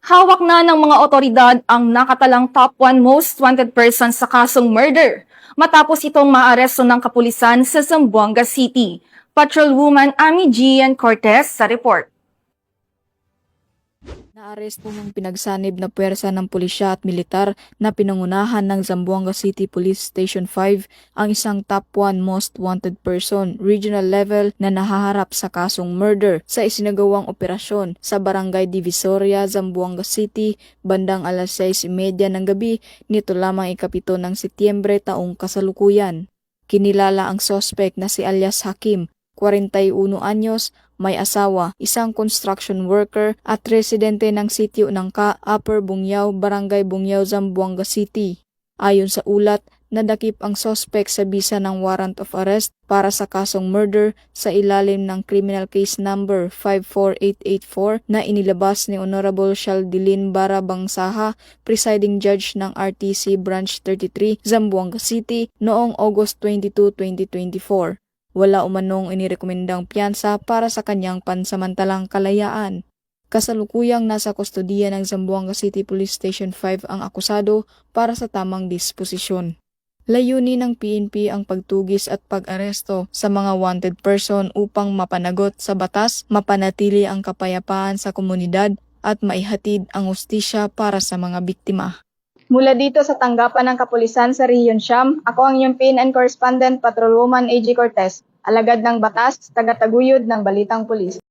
Hawak na ng mga otoridad ang nakatalang top 1 most wanted person sa kasong murder matapos itong maaresto ng kapulisan sa Zamboanga City. Patrolwoman Amy Gian Cortez sa report. Naaresto ng pinagsanib na puwersa ng pulisya at militar na pinangunahan ng Zamboanga City Police Station 5 ang isang top 1 most wanted person regional level na nahaharap sa kasong murder sa isinagawang operasyon sa Barangay Divisoria, Zamboanga City bandang alas 6:30 ng gabi nito lamang ikapito ng Setyembre taong kasalukuyan. Kinilala ang suspect na si alias Hakim, 41 anyos, may asawa, isang construction worker at residente ng sitio ng Upper Bungyao, Barangay Bungyao, Zamboanga City. Ayon sa ulat, nadakip ang suspect sa bisa ng warrant of arrest para sa kasong murder sa ilalim ng criminal case number 54884 na inilabas ni Honorable Shaldilin Bara Bangsaha, presiding judge ng RTC Branch 33, Zamboanga City noong August 22, 2024. Wala umanong inirekomendang piyansa para sa kanyang pansamantalang kalayaan. Kasalukuyang nasa kustodiya ng Zamboanga City Police Station 5 ang akusado para sa tamang disposisyon. Layunin ng PNP ang pagtugis at pag-aresto sa mga wanted person upang mapanagot sa batas, mapanatili ang kapayapaan sa komunidad at maihatid ang hustisya para sa mga biktima. Mula dito sa tanggapan ng kapulisan sa Region Siyam, ako ang iyong PNN Correspondent Patrolwoman AG Cortez, alagad ng batas, tagataguyod ng Balitang Pulis.